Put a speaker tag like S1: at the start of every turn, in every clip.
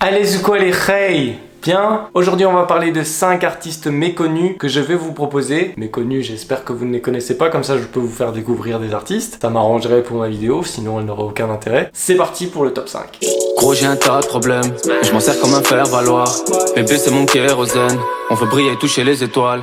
S1: Allez, c'est quoi les hey? Bien, aujourd'hui on va parler de 5 artistes méconnus que je vais vous proposer. Méconnus, j'espère que vous ne les connaissez pas, comme ça je peux vous faire découvrir des artistes. Ça m'arrangerait pour ma vidéo, sinon elle n'aurait aucun intérêt. C'est parti pour le top 5.
S2: Gros j'ai un tas de problèmes, je m'en sers comme un faire-valoir. Bébé c'est mon kérosène, on veut briller et toucher les étoiles.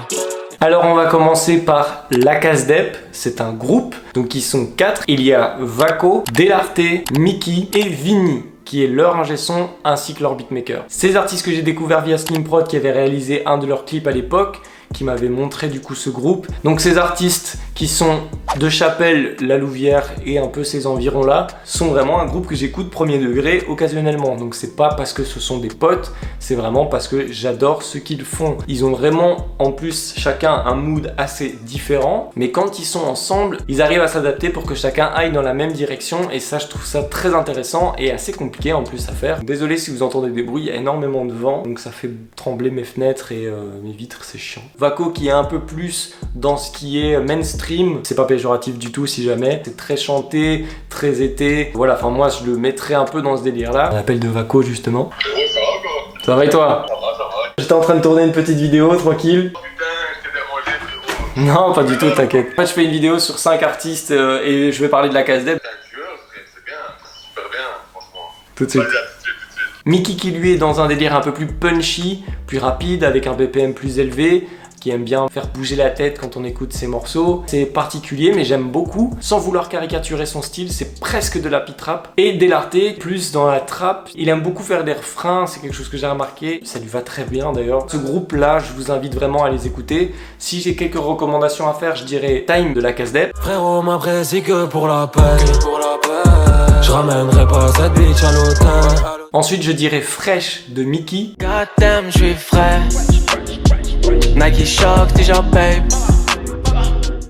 S1: Alors on va commencer par La Casdep, c'est un groupe, donc ils sont 4. Il y a Vako, Delarte, Mickey et Vinny, qui est leur ingé son ainsi que leur beatmaker. Ces artistes que j'ai découverts via Slimprod qui avait réalisé un de leurs clips à l'époque, qui m'avait montré du coup ce groupe. Donc ces artistes qui sont de Chapelle, La Louvière et un peu ces environs là, sont vraiment un groupe que j'écoute premier degré occasionnellement. Donc c'est pas parce que ce sont des potes, c'est vraiment parce que j'adore ce qu'ils font. Ils ont vraiment en plus chacun un mood assez différent, mais quand ils sont ensemble, ils arrivent à s'adapter pour que chacun aille dans la même direction, et ça je trouve ça très intéressant et assez compliqué en plus à faire. Désolé si vous entendez des bruits, il y a énormément de vent, donc ça fait trembler mes fenêtres et mes vitres, c'est chiant. Vako qui est un peu plus dans ce qui est mainstream, c'est pas péjoratif du tout si jamais, c'est très chanté, très été, voilà, enfin moi je le mettrais un peu dans ce délire là. On appelle de Vako justement.
S3: Ouais, ça va quoi?
S1: Ça va et toi?
S3: Ça va.
S1: J'étais en train de tourner une petite vidéo tranquille.
S3: Putain, je t'ai dérangé frérot.
S1: Non, pas du tout, t'inquiète. En fait, je fais une vidéo sur 5 artistes et je vais parler de La Casdep
S3: T'es un tueur, c'est bien, c'est super bien, franchement.
S1: tout de suite.
S3: Vas-y, à tout de suite.
S1: Mickey qui lui est dans un délire un peu plus punchy, plus rapide, avec un BPM plus élevé, qui aime bien faire bouger la tête quand on écoute ses morceaux. C'est particulier mais j'aime beaucoup, sans vouloir caricaturer son style, c'est presque de la pit rap. Et Delarte, plus dans la trap, il aime beaucoup faire des refrains, c'est quelque chose que j'ai remarqué, ça lui va très bien d'ailleurs. Ce groupe là, je vous invite vraiment à les écouter. Si j'ai quelques recommandations à faire, je dirais Time de La Casdep.
S2: Frérot m'apprécie que pour la paix. Je ramènerai pas cette bitch à l'hôtel.
S1: Ensuite je dirais Fresh de Mickey.
S2: Goddamn, je suis frais. Nike Shock, déjà babe.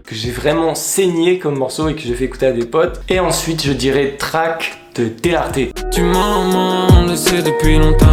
S1: Que j'ai vraiment saigné comme morceau et que j'ai fait écouter à des potes. Et ensuite je dirais Track de Delarte.
S2: Tu m'en laissé depuis longtemps.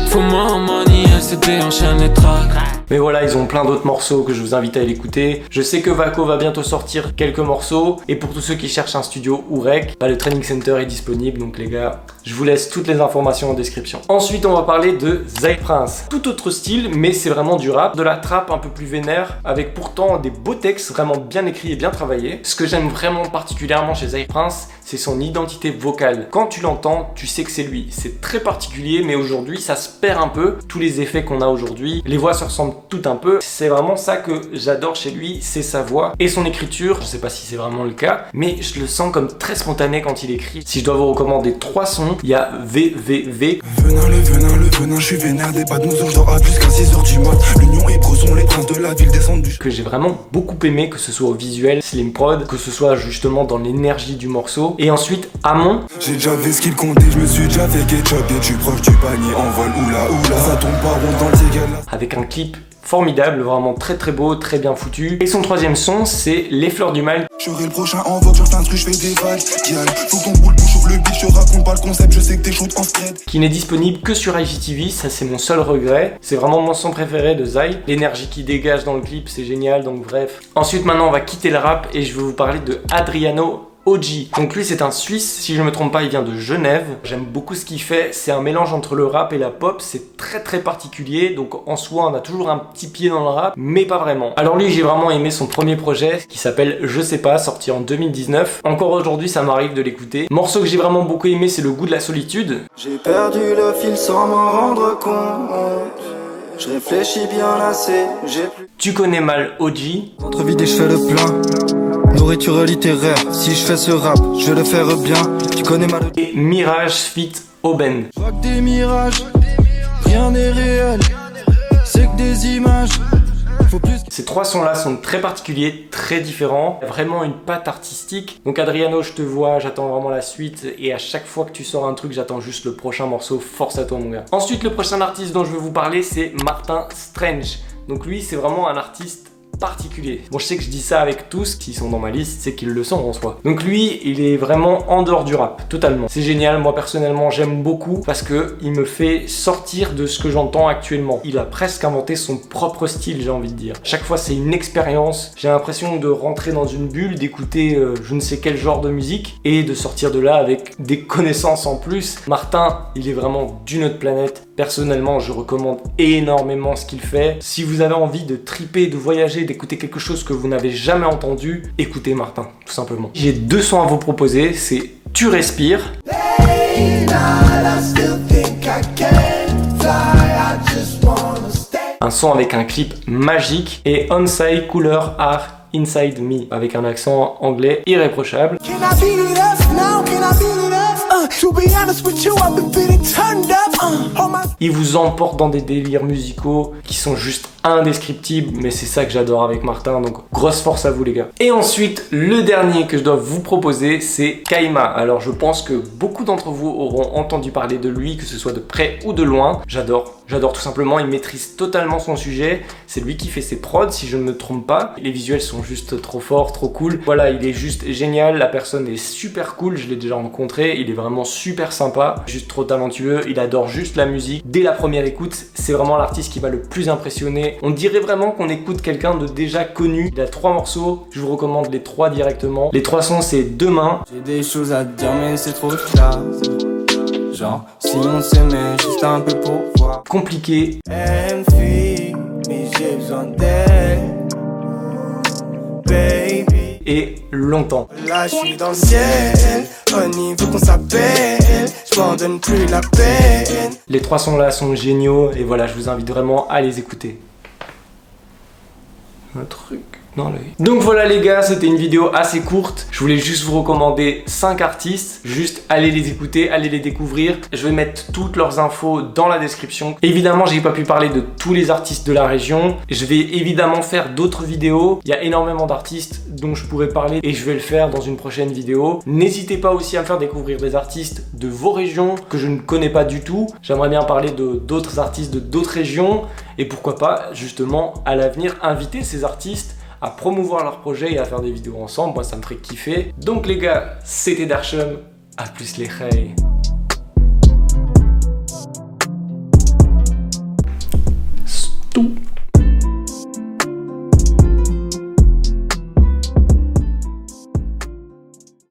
S2: Faut moi money, LCD, enchaîne les tracks.
S1: Mais voilà, ils ont plein d'autres morceaux que je vous invite à l'écouter. Je sais que Vako va bientôt sortir quelques morceaux. Et pour tous ceux qui cherchent un studio ou rec, le Training Center est disponible. Donc les gars, je vous laisse toutes les informations en description. Ensuite, on va parler de Zay Prince. Tout autre style, mais c'est vraiment du rap. De la trap un peu plus vénère, avec pourtant des beaux textes vraiment bien écrits et bien travaillés. Ce que j'aime vraiment particulièrement chez Zay Prince, c'est son identité vocale. Quand tu l'entends, tu sais que c'est lui. C'est très particulier, mais aujourd'hui, ça se perd un peu. Tous les effets qu'on a aujourd'hui, les voix se ressemblent tout un peu. C'est vraiment ça que j'adore chez lui, c'est sa voix et son écriture. Je sais pas si c'est vraiment le cas, mais je le sens comme très spontané quand il écrit. Si je dois vous recommander 3 sons, il y a VVV.
S4: Le venin, je suis vénère, des pas de nous, je dors à plus qu'à 6h du mat. L'union et Bro sont les trains de la ville descendent du...
S1: Que j'ai vraiment beaucoup aimé, que ce soit au visuel, Slimprod, que ce soit justement dans l'énergie du morceau. Et ensuite, Amon.
S4: J'ai déjà fait ce qu'il comptait, je me suis déjà fait ketchup. Et tu proche du panier, en vol, oula, ça tombe pas rond dans le ciel.
S1: Avec un clip formidable, vraiment très très beau, très bien foutu. Et son troisième son, c'est Les Fleurs du Mal.
S4: Je serai le prochain en vogue, je fais un truc, je fais des vagues. Faut ton boule, bouche, ouvre le beat, je te raconte pas le concept, je sais que t'es chaude en spread.
S1: Qui n'est disponible que sur IGTV, ça c'est mon seul regret. C'est vraiment mon son préféré de Zay. L'énergie qu'il dégage dans le clip, c'est génial, donc bref. Ensuite maintenant on va quitter le rap et je vais vous parler de Adriano OG. Donc lui c'est un Suisse, si je me trompe pas il vient de Genève. J'aime beaucoup ce qu'il fait, c'est un mélange entre le rap et la pop, c'est très très particulier. Donc en soi on a toujours un petit pied dans le rap, mais pas vraiment. Alors lui j'ai vraiment aimé son premier projet qui s'appelle Je sais pas, sorti en 2019. Encore aujourd'hui ça m'arrive de l'écouter. Morceau que j'ai vraiment beaucoup aimé, c'est Le Goût de la solitude.
S5: J'ai perdu le fil sans m'en rendre compte. Je réfléchis bien assez, j'ai plus...
S1: Tu connais mal OG.
S5: Entre vide et je fais le plein. Nourriture littéraire, si je fais ce rap, je vais le faire bien. Tu connais mal...
S1: Et Mirage fit Aubaine.
S5: Je vois que des mirages, rien n'est réel. C'est que des images. Faut plus...
S1: Ces 3 sons-là sont très particuliers, très différents, vraiment une patte artistique. Donc Adriano, je te vois, j'attends vraiment la suite et à chaque fois que tu sors un truc, j'attends juste le prochain morceau. Force à toi mon gars. Ensuite, le prochain artiste dont je vais vous parler, c'est Martin Strange. Donc lui, c'est vraiment un artiste particulier. Bon, je sais que je dis ça avec tous qui sont dans ma liste, c'est qu'ils le sont en soi. Donc lui, il est vraiment en dehors du rap, totalement. C'est génial, moi personnellement j'aime beaucoup parce que il me fait sortir de ce que j'entends actuellement. Il a presque inventé son propre style, j'ai envie de dire. Chaque fois c'est une expérience, j'ai l'impression de rentrer dans une bulle, d'écouter je ne sais quel genre de musique et de sortir de là avec des connaissances en plus. Martin, il est vraiment d'une autre planète. Personnellement, je recommande énormément ce qu'il fait. Si vous avez envie de triper, de voyager, d'écouter quelque chose que vous n'avez jamais entendu, écoutez Martin, tout simplement. J'ai 2 sons à vous proposer, c'est Tu respires. Un son avec un clip magique et Onside Couleur Art Inside Me avec un accent anglais irréprochable. Il vous emporte dans des délires musicaux qui sont juste indescriptibles, mais c'est ça que j'adore avec Martin, donc grosse force à vous les gars. Et ensuite, le dernier que je dois vous proposer, c'est Kaima. Alors je pense que beaucoup d'entre vous auront entendu parler de lui, que ce soit de près ou de loin. J'adore tout simplement, il maîtrise totalement son sujet. C'est lui qui fait ses prods, si je ne me trompe pas. Les visuels sont juste trop forts, trop cool. Voilà, il est juste génial, la personne est super cool, je l'ai déjà rencontré, il est vraiment super sympa, juste trop talentueux, il adore juste la musique. Dès la première écoute, c'est vraiment l'artiste qui m'a le plus impressionné. On dirait vraiment qu'on écoute quelqu'un de déjà connu. Il a 3 morceaux, je vous recommande les 3 directement. Les 3 sons, c'est Demain.
S6: J'ai des choses à dire mais c'est trop tard. Genre, si on s'aimait juste un peu pour voir.
S1: Compliqué.
S6: Elle me fuit, mais j'ai besoin d'elle. Baby.
S1: Et Longtemps.
S6: Là, je suis dans le ciel. On y veut qu'on s'appelle. Je m'en donne plus la peine.
S1: Les 3 sons là sont géniaux et voilà, je vous invite vraiment à les écouter. Un truc dans l'œil. Donc voilà les gars, c'était une vidéo assez courte. Je voulais juste vous recommander 5 artistes. Juste allez les écouter, allez les découvrir. Je vais mettre toutes leurs infos dans la description. Évidemment, j'ai pas pu parler de tous les artistes de la région. Je vais évidemment faire d'autres vidéos. Il y a énormément d'artistes dont je pourrais parler et je vais le faire dans une prochaine vidéo. N'hésitez pas aussi à me faire découvrir des artistes de vos régions que je ne connais pas du tout. J'aimerais bien parler d'autres artistes de d'autres régions et pourquoi pas justement à l'avenir inviter ces artistes à promouvoir leurs projets et à faire des vidéos ensemble. Moi ça me ferait kiffer. Donc les gars, c'était Darsham, à plus les reilles.